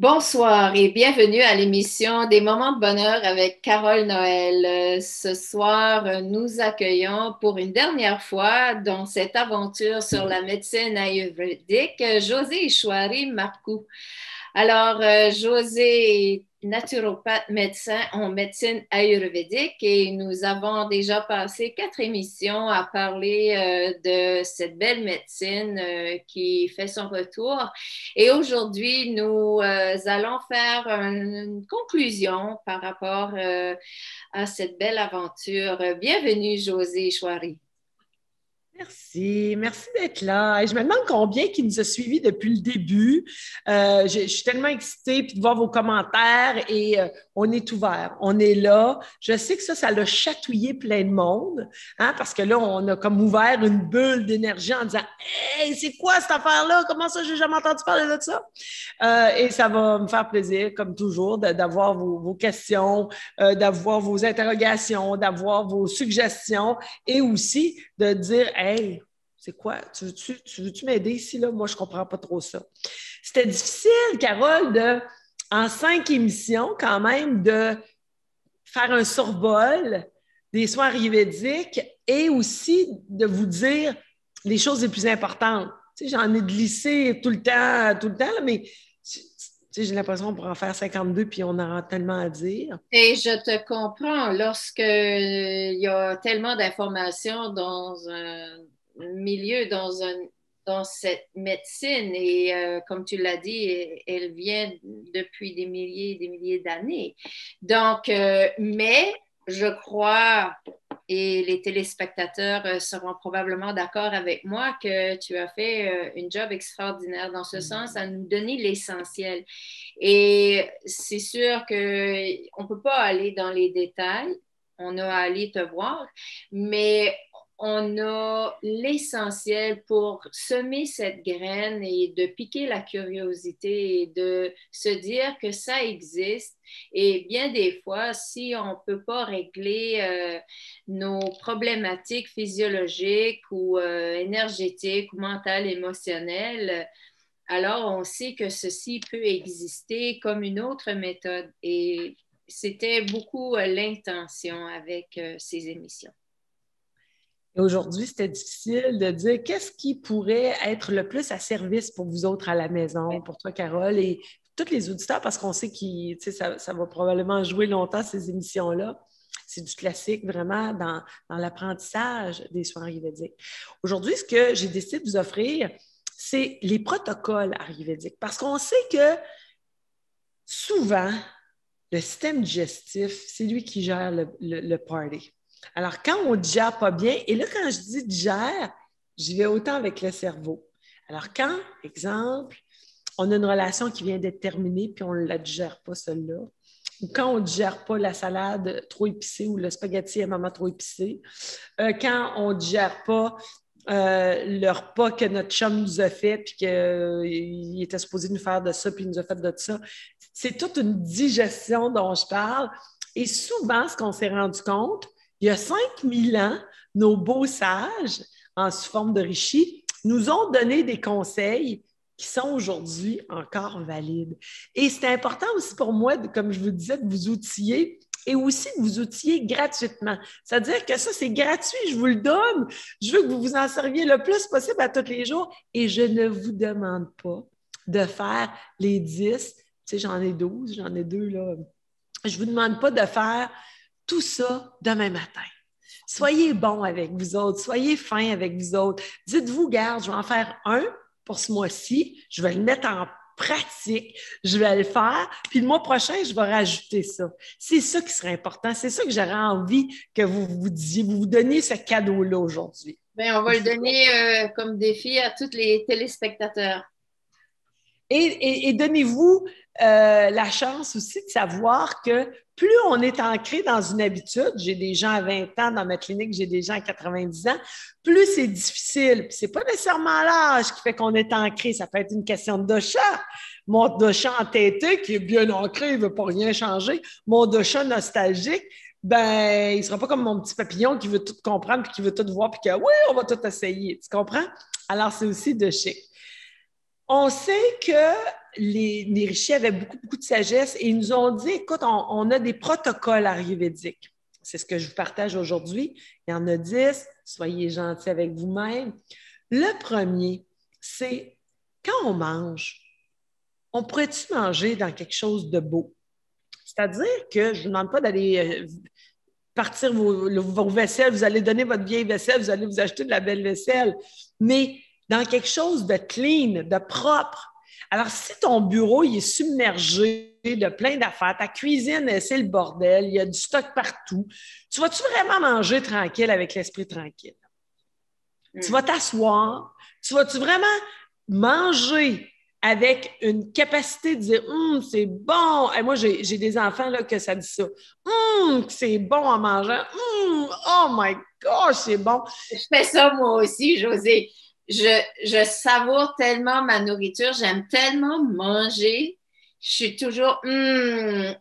Bonsoir et bienvenue à l'émission des Moments de bonheur avec Carole Noël. Ce soir, nous accueillons pour une dernière fois dans cette aventure sur la médecine ayurvédique, José Ishwari Marcoux. Alors, José est naturopathe médecin en médecine ayurvédique et nous avons déjà passé 4 émissions à parler de cette belle médecine qui fait son retour. Et aujourd'hui, nous allons faire une conclusion par rapport à cette belle aventure. Bienvenue, José Chouari. Merci d'être là. Et je me demande combien qui nous a suivis depuis le début. Je suis tellement excitée puis de voir vos commentaires et on est ouvert, on est là. Je sais que ça l'a chatouillé plein de monde, hein, parce que là, on a comme ouvert une bulle d'énergie en disant « Hey, c'est quoi cette affaire-là? Comment ça, j'ai jamais entendu parler de ça? » Et ça va me faire plaisir, comme toujours, d'avoir vos questions, d'avoir vos interrogations, d'avoir vos suggestions et aussi de dire « Hey, c'est quoi? Tu veux-tu m'aider ici? Là? Moi, je ne comprends pas trop ça. » C'était difficile, Carole, en 5 émissions, quand même, de faire un survol des soins ayurvédiques et aussi de vous dire les choses les plus importantes. Tu sais, j'en ai glissé tout le temps, mais j'ai l'impression qu'on pourrait en faire 52 puis on aura tellement à dire. Et je te comprends lorsque il y a tellement d'informations dans un milieu, dans cette médecine et comme tu l'as dit, elle vient depuis des milliers et des milliers d'années. Donc, mais je crois, et les téléspectateurs seront probablement d'accord avec moi, que tu as fait une job extraordinaire dans ce sens, à nous donner l'essentiel. Et c'est sûr qu'on ne peut pas aller dans les détails, on a à aller te voir, mais on a l'essentiel pour semer cette graine et de piquer la curiosité et de se dire que ça existe. Et bien des fois, si on ne peut pas régler nos problématiques physiologiques ou énergétiques ou mentales, émotionnelles, alors on sait que ceci peut exister comme une autre méthode. Et c'était beaucoup l'intention avec ces émissions. Et aujourd'hui, c'était difficile de dire qu'est-ce qui pourrait être le plus à service pour vous autres à la maison, pour toi, Carole, et tous les auditeurs, parce qu'on sait que ça va probablement jouer longtemps, ces émissions-là. C'est du classique vraiment dans l'apprentissage des soins ayurvédiques. Aujourd'hui, ce que j'ai décidé de vous offrir, c'est les protocoles ayurvédiques, parce qu'on sait que souvent, le système digestif, c'est lui qui gère le party. Alors, quand on ne digère pas bien, et là, quand je dis digère, j'y vais autant avec le cerveau. Alors, quand, exemple, on a une relation qui vient d'être terminée, puis on ne la digère pas, celle-là, ou quand on ne digère pas la salade trop épicée ou le spaghetti à maman trop épicé, quand on ne digère pas le repas que notre chum nous a fait, puis qu'il était supposé nous faire de ça, puis il nous a fait de ça. C'est toute une digestion dont je parle. Et souvent, ce qu'on s'est rendu compte, il y a 5000 ans, nos beaux sages, en sous forme de rishi, nous ont donné des conseils qui sont aujourd'hui encore valides. Et c'est important aussi pour moi, comme je vous disais, de vous outiller et aussi de vous outiller gratuitement. C'est-à-dire que ça, c'est gratuit, je vous le donne. Je veux que vous vous en serviez le plus possible à tous les jours et je ne vous demande pas de faire les 10. Tu sais, j'en ai 12, j'en ai 2 là. Je ne vous demande pas de faire tout ça demain matin. Soyez bons avec vous autres, soyez fins avec vous autres. Dites-vous, garde, je vais en faire un pour ce mois-ci, je vais le mettre en pratique, je vais le faire, puis le mois prochain, je vais rajouter ça. C'est ça qui serait important, c'est ça que j'aurais envie que vous disiez, vous donniez ce cadeau-là aujourd'hui. Bien, on va le donner comme défi à tous les téléspectateurs. Et donnez-vous la chance aussi de savoir que plus on est ancré dans une habitude, j'ai des gens à 20 ans dans ma clinique, j'ai des gens à 90 ans, plus c'est difficile. Puis c'est pas nécessairement l'âge qui fait qu'on est ancré, ça peut être une question de dosha. Mon dosha entêté, qui est bien ancré, il ne veut pas rien changer. Mon dosha nostalgique, ben, il ne sera pas comme mon petit papillon qui veut tout comprendre, puis qui veut tout voir, puis que oui, on va tout essayer. Tu comprends? Alors, c'est aussi de chic. On sait que les rishis avaient beaucoup, beaucoup de sagesse et ils nous ont dit, écoute, on a des protocoles ayurvédiques. C'est ce que je vous partage aujourd'hui. Il y en a 10. Soyez gentils avec vous-même. Le premier, c'est quand on mange, on pourrait-tu manger dans quelque chose de beau? C'est-à-dire que je ne vous demande pas d'aller partir vos vaisselles, vous allez donner votre vieille vaisselle, vous allez vous acheter de la belle vaisselle, mais dans quelque chose de clean, de propre. Alors, si ton bureau il est submergé de plein d'affaires, ta cuisine, c'est le bordel, il y a du stock partout, tu vas-tu vraiment manger tranquille avec l'esprit tranquille? Tu vas t'asseoir, tu vas-tu vraiment manger avec une capacité de dire c'est bon. Et moi, j'ai des enfants là, que ça dit ça. C'est bon en mangeant. Oh my gosh, c'est bon. Je fais ça moi aussi, José. Je savoure tellement ma nourriture, j'aime tellement manger. Je suis toujours, je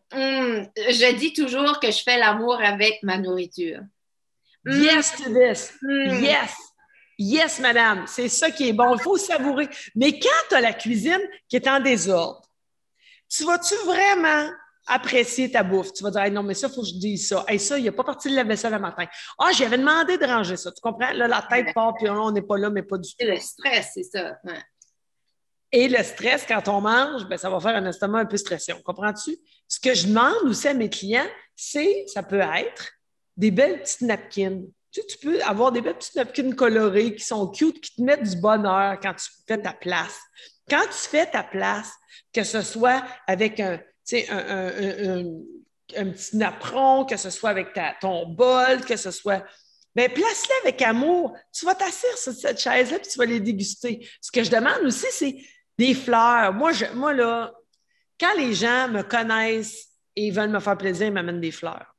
dis toujours que je fais l'amour avec ma nourriture. Yes to this. Yes. Yes, madame. C'est ça qui est bon. Il faut savourer. Mais quand tu as la cuisine qui est en désordre, tu vas-tu vraiment apprécier ta bouffe? Tu vas dire, hey, non, mais ça, il faut que je dise ça. Hey, ça, il n'y a pas parti de la vaisselle le matin. Ah, j'avais demandé de ranger ça. Tu comprends? Là, la tête part, puis on n'est pas là, mais pas du tout. C'est le stress, c'est ça. Ouais. Et le stress, quand on mange, ben, ça va faire un estomac un peu stressé. On comprend-tu? Ce que je demande aussi à mes clients, ça peut être des belles petites napkins. Tu peux avoir des belles petites napkins colorées qui sont cute, qui te mettent du bonheur quand tu fais ta place. Quand tu fais ta place, que ce soit avec un petit napperon, que ce soit avec ton bol, que ce soit... Bien, place-les avec amour. Tu vas t'asseoir sur cette chaise-là puis tu vas les déguster. Ce que je demande aussi, c'est des fleurs. Moi, là, quand les gens me connaissent et veulent me faire plaisir, ils m'amènent des fleurs.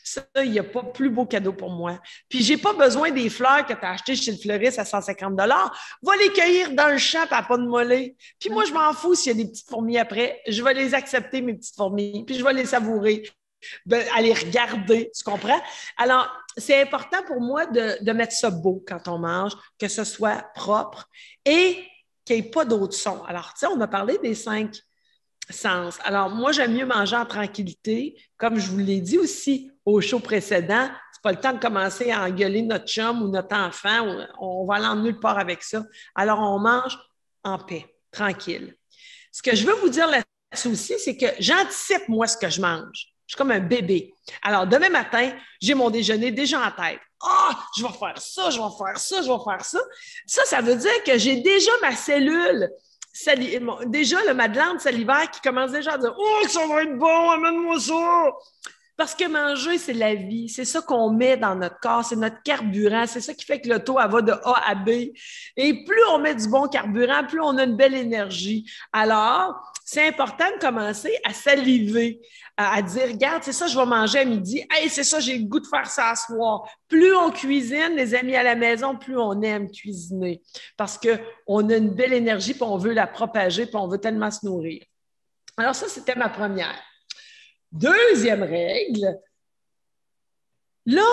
Ça, il n'y a pas plus beau cadeau pour moi. Puis, je n'ai pas besoin des fleurs que tu as achetées chez le fleuriste à 150 $. Va les cueillir dans le champ, puis pas de mollet. Puis moi, je m'en fous s'il y a des petites fourmis après. Je vais les accepter, mes petites fourmis, puis je vais les savourer, à les regarder, tu comprends? Alors, c'est important pour moi de mettre ça beau quand on mange, que ce soit propre et qu'il n'y ait pas d'autres sons. Alors, tu sais, on a parlé des 5 sens. Alors, moi, j'aime mieux manger en tranquillité. Comme je vous l'ai dit aussi au show précédent, c'est pas le temps de commencer à engueuler notre chum ou notre enfant. On va aller en nulle part avec ça. Alors, on mange en paix, tranquille. Ce que je veux vous dire là-dessus aussi, c'est que j'anticipe, moi, ce que je mange. Je suis comme un bébé. Alors, demain matin, j'ai mon déjeuner déjà en tête. Je vais faire ça, je vais faire ça, je vais faire ça. Ça veut dire que j'ai déjà ma cellule déjà, ma glande salivaire qui commence déjà à dire « Oh, ça va être bon, amène-moi ça! » Parce que manger, c'est la vie. C'est ça qu'on met dans notre corps. C'est notre carburant. C'est ça qui fait que l'auto, elle va de A à B. Et plus on met du bon carburant, plus on a une belle énergie. Alors, c'est important de commencer à saliver, à dire, regarde, c'est ça, je vais manger à midi. Hey, c'est ça, j'ai le goût de faire ça ce soir. Plus on cuisine, les amis à la maison, plus on aime cuisiner. Parce qu'on a une belle énergie, puis on veut la propager, puis on veut tellement se nourrir. Alors ça, c'était ma première. Deuxième règle, là,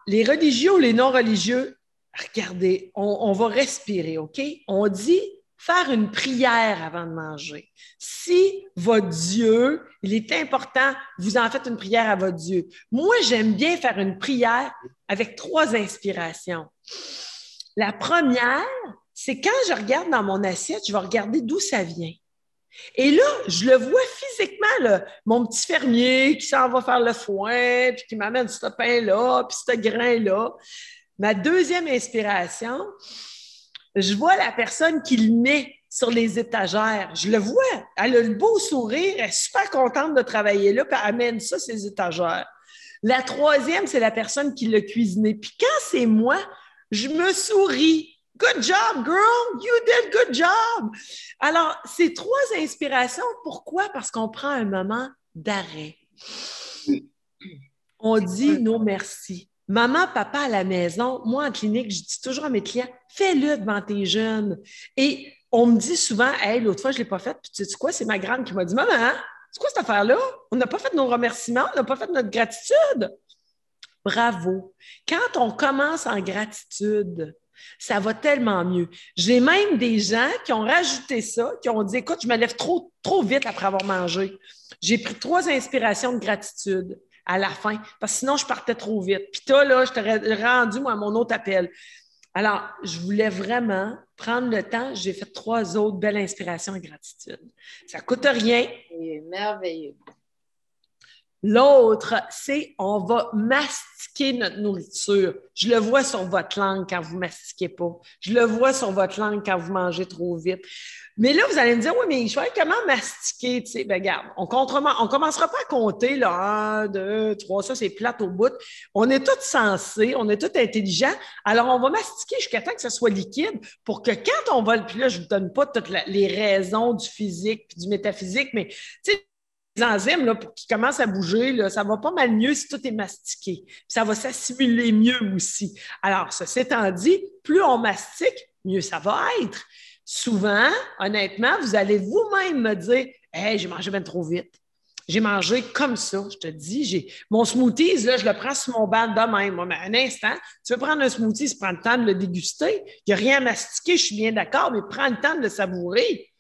les religieux ou les non-religieux, regardez, on va respirer, OK? On dit faire une prière avant de manger. Si votre Dieu, il est important, vous en faites une prière à votre Dieu. Moi, j'aime bien faire une prière avec 3 inspirations. La première, c'est quand je regarde dans mon assiette, je vais regarder d'où ça vient. Et là, je le vois physiquement, là, mon petit fermier qui s'en va faire le foin, puis qui m'amène ce pain-là, puis ce grain-là. Ma deuxième inspiration, je vois la personne qui le met sur les étagères. Je le vois. Elle a le beau sourire, elle est super contente de travailler là, puis elle amène ça, ses étagères. La troisième, c'est la personne qui l'a cuisiné. Puis quand c'est moi, je me souris. Good job, girl! You did good job! Alors, ces 3 inspirations, pourquoi? Parce qu'on prend un moment d'arrêt. On dit non merci. Maman, papa à la maison, moi en clinique, je dis toujours à mes clients, fais-le devant tes jeunes. Et on me dit souvent, hey, l'autre fois, je ne l'ai pas fait. Puis tu sais quoi? C'est ma grande qui m'a dit, maman, c'est quoi cette affaire-là? On n'a pas fait nos remerciements, on n'a pas fait notre gratitude. Bravo. Quand on commence en gratitude, Ça va tellement mieux. J'ai même des gens qui ont rajouté ça, qui ont dit, écoute, je me lève trop vite après avoir mangé. J'ai pris 3 inspirations de gratitude à la fin, parce que sinon, je partais trop vite. Puis toi, là, je t'aurais rendu, moi, à mon autre appel. Alors, je voulais vraiment prendre le temps. J'ai fait 3 autres belles inspirations et gratitude. Ça ne coûte rien. C'est merveilleux. L'autre, c'est on va mastiquer notre nourriture. Je le vois sur votre langue quand vous ne mastiquez pas. Je le vois sur votre langue quand vous mangez trop vite. Mais là, vous allez me dire, oui, mais je vais comment mastiquer? Tu sais, ben, regarde, on commencera pas à compter, là, 1, 2, 3, ça, c'est plate au bout. On est tous sensés, on est tous intelligents. Alors, on va mastiquer jusqu'à temps que ça soit liquide pour que quand on va, puis là, je ne vous donne pas toutes les raisons du physique puis du métaphysique, mais, tu sais, les enzymes, là, pour qu'ils commencent à bouger, là, ça va pas mal mieux si tout est mastiqué. Puis ça va s'assimiler mieux aussi. Alors, ceci étant dit, plus on mastique, mieux ça va être. Souvent, honnêtement, vous allez vous-même me dire « Hey, j'ai mangé bien trop vite. J'ai mangé comme ça. » Je te dis, mon smoothies, là, je le prends sur mon banc de même. Mais un instant, tu veux prendre un smoothie, tu prends le temps de le déguster. Il n'y a rien à mastiquer, je suis bien d'accord, mais prends le temps de le savourer.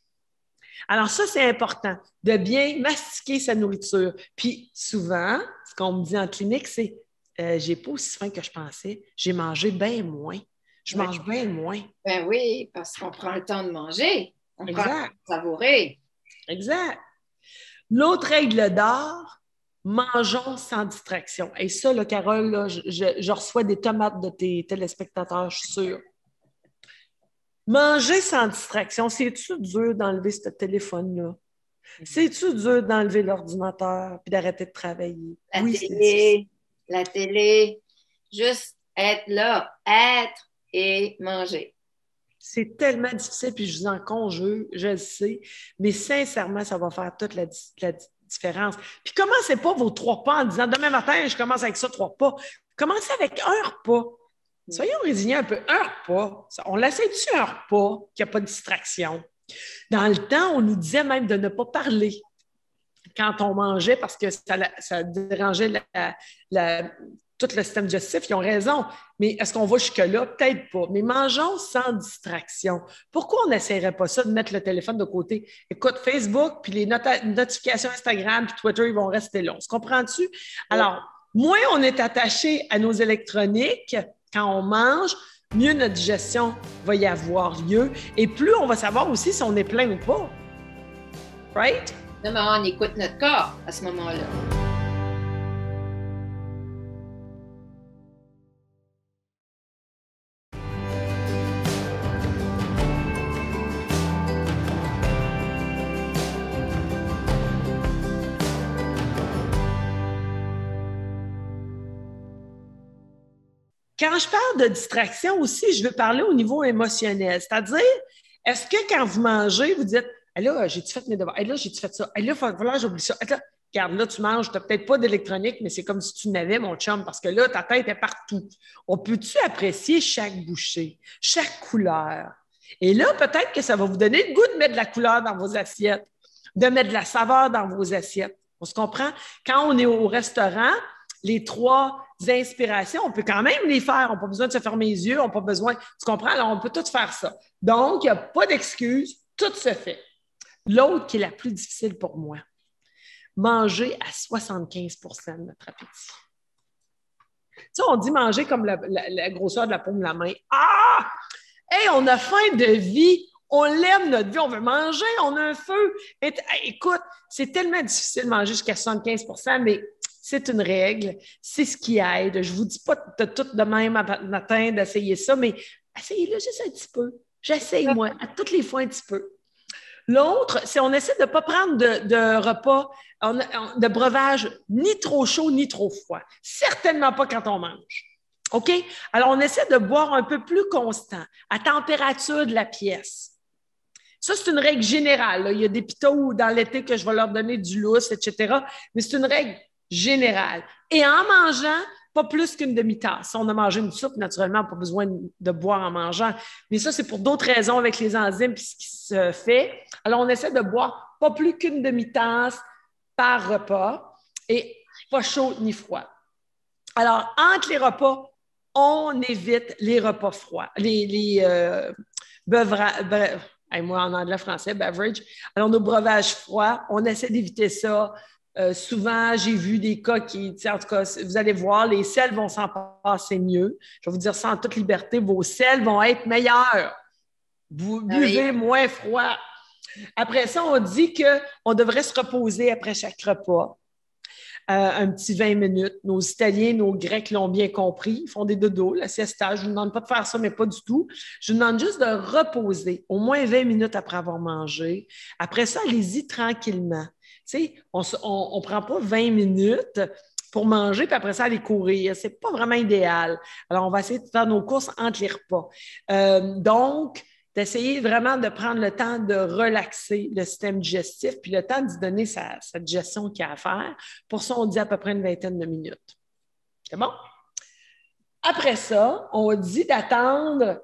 Alors ça, c'est important, de bien mastiquer sa nourriture. Puis souvent, ce qu'on me dit en clinique, c'est j'ai pas aussi faim que je pensais, j'ai mangé bien moins. Je mange bien moins. Ben oui, parce qu'on prend le temps de manger. On prend le temps Exact. de savourer. Exact. L'autre règle d'or, mangeons sans distraction. Et ça, là, Carole, là, je reçois des tomates de tes téléspectateurs, je suis sûre. Manger sans distraction, c'est-tu dur d'enlever ce téléphone-là? C'est-tu dur d'enlever l'ordinateur puis d'arrêter de travailler? La télé, juste être là, être et manger. C'est tellement difficile, puis je vous en conjure, je le sais, mais sincèrement, ça va faire toute la différence. Puis commencez pas vos 3 repas en disant demain matin, je commence avec ça, 3 repas. Commencez avec un repas. Soyons résignés un peu. Un repas. On l'essaie-tu un repas qui n'a pas de distraction? Dans le temps, on nous disait même de ne pas parler quand on mangeait parce que ça dérangeait tout le système digestif. Ils ont raison. Mais est-ce qu'on va jusque-là? Peut-être pas. Mais mangeons sans distraction. Pourquoi on n'essaierait pas ça de mettre le téléphone de côté? Écoute, Facebook, puis les notifications Instagram, puis Twitter, ils vont rester là. On se comprend-tu? Alors, moins on est attaché à nos électroniques quand on mange, mieux notre digestion va y avoir lieu. Et plus on va savoir aussi si on est plein ou pas. Right? Non, mais on écoute notre corps à ce moment-là. Quand je parle de distraction aussi, je veux parler au niveau émotionnel. C'est-à-dire, est-ce que quand vous mangez, vous dites hey, là, j'ai-tu fait mes devoirs? Hey, là, j'ai-tu fait ça? Hey, là, il va falloir que j'oublie ça. Hey, là, regarde, là, tu manges, tu n'as peut-être pas d'électronique, mais c'est comme si tu n'avais, mon chum, parce que là, ta tête est partout. On peut-tu apprécier chaque bouchée, chaque couleur? Et là, peut-être que ça va vous donner le goût de mettre de la couleur dans vos assiettes, de mettre de la saveur dans vos assiettes. On se comprend? Quand on est au restaurant, les 3 inspirations, on peut quand même les faire. On n'a pas besoin de se fermer les yeux, on n'a pas besoin. Tu comprends? Alors, on peut tout faire ça. Donc, il n'y a pas d'excuse, tout se fait. L'autre qui est la plus difficile pour moi, manger à 75 de notre appétit. Tu sais, on dit manger comme la grosseur de la paume de la main. Ah! Hey, on a faim de vie. On l'aime, notre vie. On veut manger. On a un feu. Écoute, c'est tellement difficile de manger jusqu'à 75 mais c'est une règle. C'est ce qui aide. Je ne vous dis pas de tout de même matin d'essayer ça, mais essayez-le juste un petit peu. J'essaye, moi, à toutes les fois un petit peu. L'autre, c'est on essaie de ne pas prendre de repas, de breuvage ni trop chaud ni trop froid. Certainement pas quand on mange. OK? Alors, on essaie de boire un peu plus constant, à température de la pièce. Ça, c'est une règle générale. Là. Il y a des pitous dans l'été que je vais leur donner du lousse, etc. Mais c'est une règle générale. Et en mangeant, pas plus qu'une demi-tasse. Si on a mangé une soupe, naturellement, pas besoin de boire en mangeant. Mais ça, c'est pour d'autres raisons avec les enzymes et ce qui se fait. Alors, on essaie de boire pas plus qu'une demi-tasse par repas et pas chaud ni froid. Alors, entre les repas, on évite les repas froids, moi, en anglais, français, beverage. Alors, nos breuvages froids, on essaie d'éviter ça. Souvent, j'ai vu des cas en tout cas, vous allez voir, les sels vont s'en passer mieux. Je vais vous dire ça en toute liberté, vos sels vont être meilleurs. Vous buvez moins froid. Après ça, on dit qu'on devrait se reposer après chaque repas. Un petit 20 minutes. Nos Italiens, nos Grecs l'ont bien compris. Ils font des dodos, la siesta. Je ne vous demande pas de faire ça, mais pas du tout. Je vous demande juste de reposer au moins 20 minutes après avoir mangé. Après ça, allez-y tranquillement. Tu sais, on ne prend pas 20 minutes pour manger, puis après ça, aller courir. Ce n'est pas vraiment idéal. Alors, on va essayer de faire nos courses entre les repas. Donc, d'essayer vraiment de prendre le temps de relaxer le système digestif, puis le temps d'y donner sa digestion qu'il y a à faire. Pour ça, on dit à peu près une vingtaine de minutes. C'est bon? Après ça, on dit d'attendre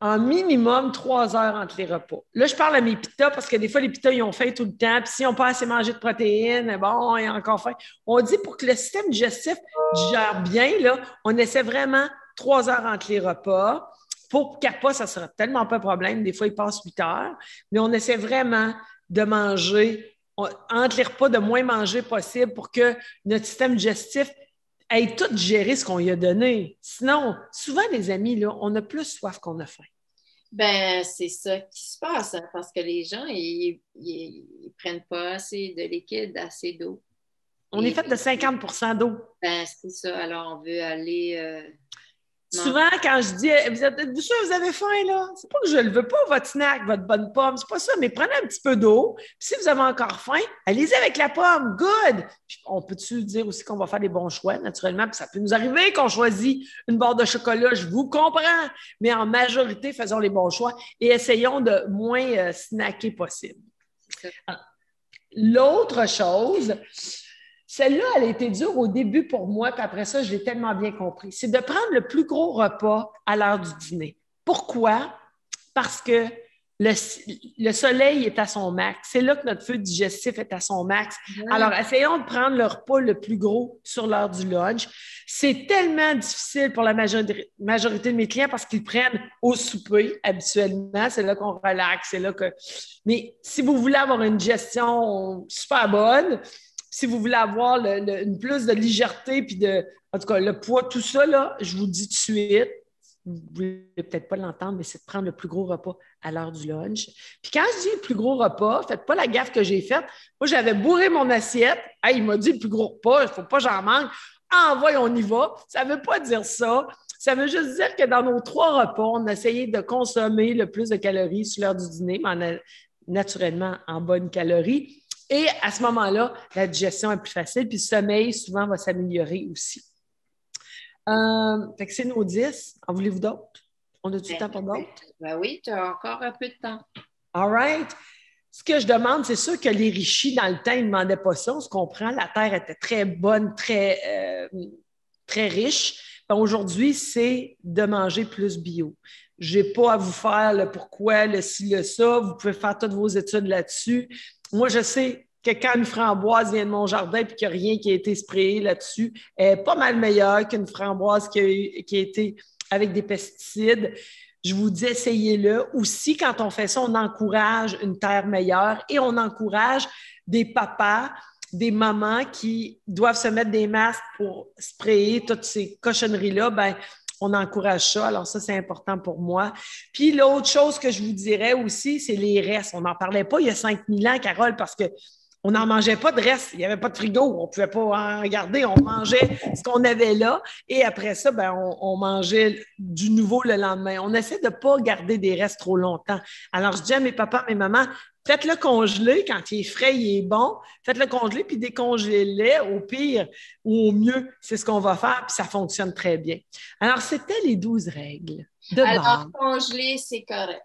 en minimum 3 heures entre les repas. Là, je parle à mes pitas parce que des fois, les pitas, ils ont faim tout le temps. Puis s'ils n'ont pas assez mangé de protéines, bon, ils ont encore faim. On dit pour que le système digestif digère bien, là, on essaie vraiment 3 heures entre les repas. Pour Kappa, ça ne sera tellement pas un problème. Des fois, il passe 8 heures. Mais on essaie vraiment de manger, entre les repas, de moins manger possible pour que notre système digestif ait tout digéré ce qu'on lui a donné. Sinon, souvent, les amis, là, on a plus soif qu'on a faim. Ben, c'est ça qui se passe, hein, parce que les gens, ils prennent pas assez de liquide, assez d'eau. On est fait de 50 d'eau. Ben, c'est ça. Alors, on veut aller... Souvent, quand je dis, êtes-vous sûr que vous avez faim, là? C'est pas que je ne le veux pas, votre snack, votre bonne pomme, c'est pas ça, mais prenez un petit peu d'eau. Puis si vous avez encore faim, allez-y avec la pomme, good! Puis on peut-tu dire aussi qu'on va faire des bons choix, naturellement, puis ça peut nous arriver qu'on choisit une barre de chocolat, je vous comprends, mais en majorité, faisons les bons choix et essayons de moins snacker possible. L'autre chose... Celle-là, elle a été dure au début pour moi, puis après ça, je l'ai tellement bien compris. C'est de prendre le plus gros repas à l'heure du dîner. Pourquoi? Parce que le soleil est à son max. C'est là que notre feu digestif est à son max. Alors, essayons de prendre le repas le plus gros sur l'heure du lunch. C'est tellement difficile pour la majorité de mes clients parce qu'ils prennent au souper habituellement. C'est là qu'on relaxe. C'est là que... Mais si vous voulez avoir une digestion super bonne, si vous voulez avoir une plus de légèreté, puis en tout cas, le poids, tout ça, là, je vous dis tout de suite, vous ne voulez peut-être pas l'entendre, mais c'est de prendre le plus gros repas à l'heure du lunch. Puis quand je dis le plus gros repas, faites pas la gaffe que j'ai faite. Moi, j'avais bourré mon assiette. Hey, il m'a dit le plus gros repas, il ne faut pas que j'en manque. Envoie, on y va. Ça ne veut pas dire ça. Ça veut juste dire que dans nos 3 repas, on a essayé de consommer le plus de calories sur l'heure du dîner, mais naturellement en bonnes calories. Et à ce moment-là, la digestion est plus facile, puis le sommeil, souvent, va s'améliorer aussi. Fait que c'est nos 10. En voulez-vous d'autres? On a du temps pour d'autres? Ben oui, tu as encore un peu de temps. All right. Ce que je demande, c'est sûr que les riches, dans le temps, ils ne demandaient pas ça. On se comprend. La terre était très bonne, très riche. Aujourd'hui, c'est de manger plus bio. Je n'ai pas à vous faire le pourquoi, le ci, le ça. Vous pouvez faire toutes vos études là-dessus. Moi, je sais que quand une framboise vient de mon jardin et qu'il n'y a rien qui a été sprayé là-dessus, elle est pas mal meilleure qu'une framboise qui a été avec des pesticides. Je vous dis, essayez-le. Aussi, quand on fait ça, on encourage une terre meilleure et on encourage des papas, des mamans qui doivent se mettre des masques pour sprayer toutes ces cochonneries-là. Ben, on encourage ça. Alors ça, c'est important pour moi. Puis l'autre chose que je vous dirais aussi, c'est les restes. On n'en parlait pas il y a 5000 ans, Carole, parce qu'on n'en mangeait pas de restes. Il n'y avait pas de frigo. On ne pouvait pas en garder. On mangeait ce qu'on avait là. Et après ça, ben, on mangeait du nouveau le lendemain. On essaie de ne pas garder des restes trop longtemps. Alors, je dis à mes papas, mes mamans, faites-le congeler quand il est frais, il est bon. Faites-le congeler, puis décongélez-le au pire ou au mieux. C'est ce qu'on va faire, puis ça fonctionne très bien. Alors, c'était les 12 règles de base. Alors, congeler, c'est correct.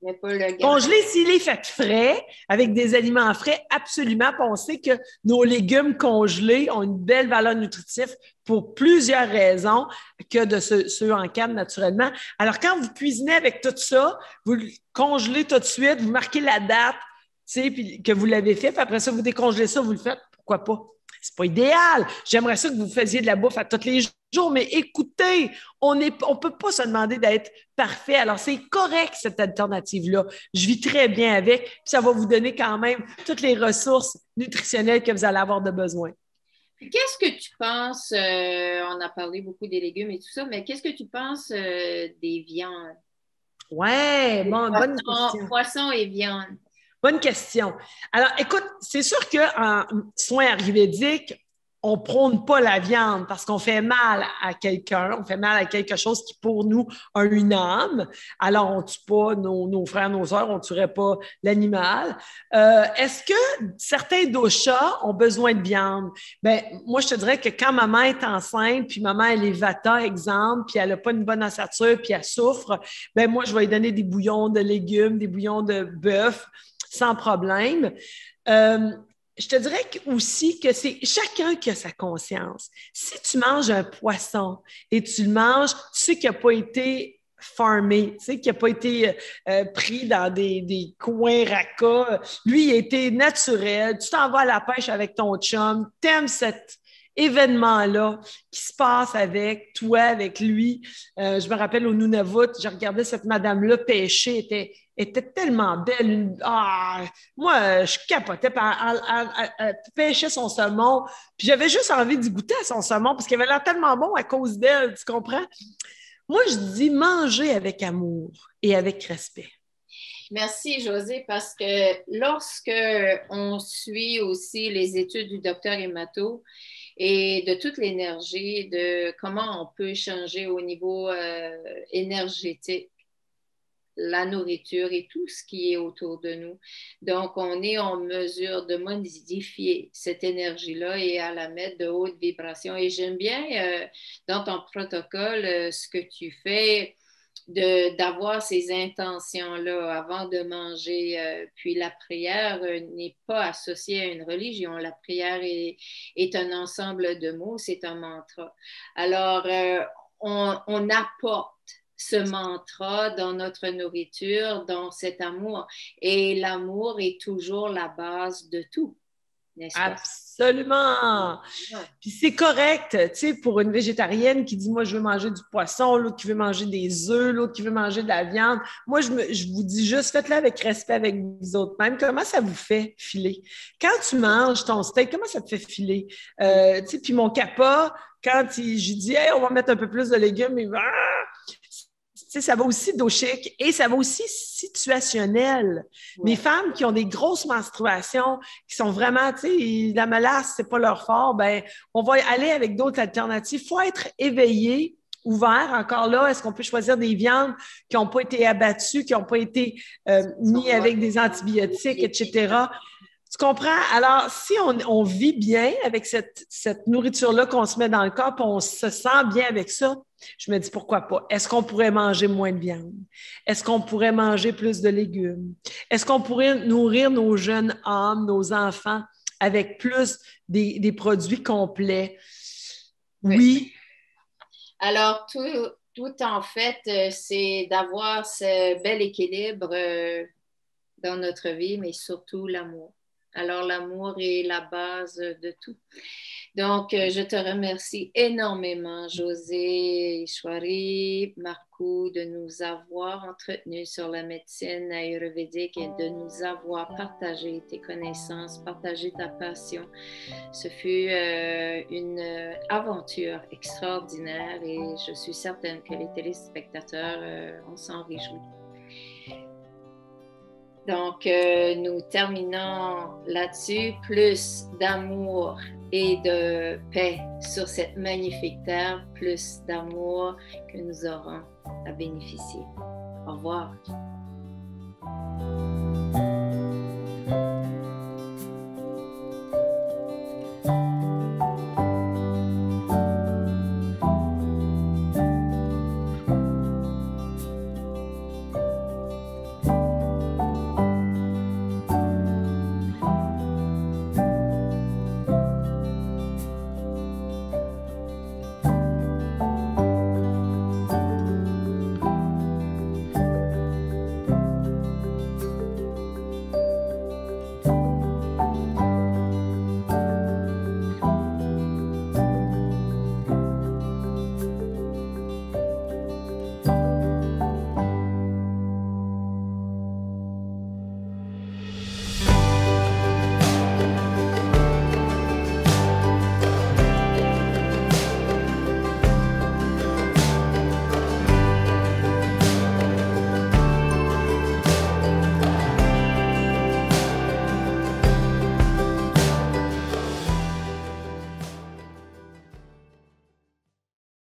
Mais pas le garder. Congeler, s'il est fait frais, avec des aliments frais, absolument. Puis on sait que nos légumes congelés ont une belle valeur nutritive pour plusieurs raisons que de ceux en canne, naturellement. Alors, quand vous cuisinez avec tout ça, vous le congelez tout de suite, vous marquez la date, puis que vous l'avez fait, puis après ça, vous décongelez ça, vous le faites. Pourquoi pas? C'est pas idéal. J'aimerais ça que vous faisiez de la bouffe à tous les jours. Mais écoutez, on peut pas se demander d'être parfait. Alors, c'est correct, cette alternative-là. Je vis très bien avec, puis ça va vous donner quand même toutes les ressources nutritionnelles que vous allez avoir de besoin. Qu'est-ce que tu penses, on a parlé beaucoup des légumes et tout ça, mais qu'est-ce que tu penses des viandes? Ouais, bon, bonne question. Poisson et viande. Bonne question. Alors, écoute, c'est sûr qu'en soins ayurvédiques, on prône pas la viande parce qu'on fait mal à quelqu'un, on fait mal à quelque chose qui pour nous a une âme. Alors, on tue pas nos frères, nos sœurs, on tuerait pas l'animal. Est-ce que certains doshas ont besoin de viande? Ben, moi, je te dirais que quand maman est enceinte, puis maman, elle est vata, exemple, puis elle n'a pas une bonne ossature, puis elle souffre, ben moi, je vais lui donner des bouillons de légumes, des bouillons de bœuf, sans problème. Je te dirais aussi que c'est chacun qui a sa conscience. Si tu manges un poisson et tu le manges, tu sais qu'il n'a pas été farmé, tu sais qu'il n'a pas été pris dans des coins racas. Lui, il a été naturel. Tu t'en vas à la pêche avec ton chum, t'aimes cet événement-là qui se passe avec toi, avec lui. Je me rappelle au Nunavut, je regardais cette madame-là pêcher, était tellement belle. Moi, je capotais. Elle pêchait son saumon. Puis j'avais juste envie d'y goûter à son saumon parce qu'il avait l'air tellement bon à cause d'elle, tu comprends? Moi, je dis manger avec amour et avec respect. Merci, José, parce que lorsque on suit aussi les études du docteur Emato et de toute l'énergie, de comment on peut changer au niveau énergétique, la nourriture et tout ce qui est autour de nous. Donc, on est en mesure de modifier cette énergie-là et à la mettre de haute vibration. Et j'aime bien dans ton protocole ce que tu fais d'avoir ces intentions-là avant de manger. Puis la prière n'est pas associée à une religion. La prière est un ensemble de mots, c'est un mantra. Alors, on apporte ce mantra dans notre nourriture, dans cet amour. Et l'amour est toujours la base de tout, n'est-ce pas? Absolument. Puis c'est correct, tu sais, pour une végétarienne qui dit, moi, je veux manger du poisson, l'autre qui veut manger des œufs, l'autre qui veut manger de la viande. Moi, je vous dis juste, faites-le avec respect avec vous autres même. Comment ça vous fait filer? Quand tu manges ton steak, comment ça te fait filer? Tu sais, puis mon capa, quand je lui dis, hey, on va mettre un peu plus de légumes, il va... Ça va aussi doshique et ça va aussi situationnel. Ouais. Les femmes qui ont des grosses menstruations, qui sont vraiment, tu sais, la mélasse, c'est pas leur fort, ben, on va aller avec d'autres alternatives. Il faut être éveillé, ouvert. Encore là, est-ce qu'on peut choisir des viandes qui n'ont pas été abattues, qui n'ont pas été mis avec des antibiotiques, etc.? Tu comprends? Alors, si on vit bien avec cette nourriture-là qu'on se met dans le corps, puis on se sent bien avec ça, je me dis pourquoi pas. Est-ce qu'on pourrait manger moins de viande? Est-ce qu'on pourrait manger plus de légumes? Est-ce qu'on pourrait nourrir nos jeunes âmes, nos enfants, avec plus des produits complets? Oui. Alors, tout en fait, c'est d'avoir ce bel équilibre dans notre vie, mais surtout l'amour. Alors, l'amour est la base de tout. Donc, je te remercie énormément, José Ishwari, Marco, de nous avoir entretenus sur la médecine ayurvédique et de nous avoir partagé tes connaissances, partagé ta passion. Ce fut une aventure extraordinaire et je suis certaine que les téléspectateurs, on s'en réjouit. Donc, nous terminons là-dessus, plus d'amour et de paix sur cette magnifique terre, plus d'amour que nous aurons à bénéficier. Au revoir.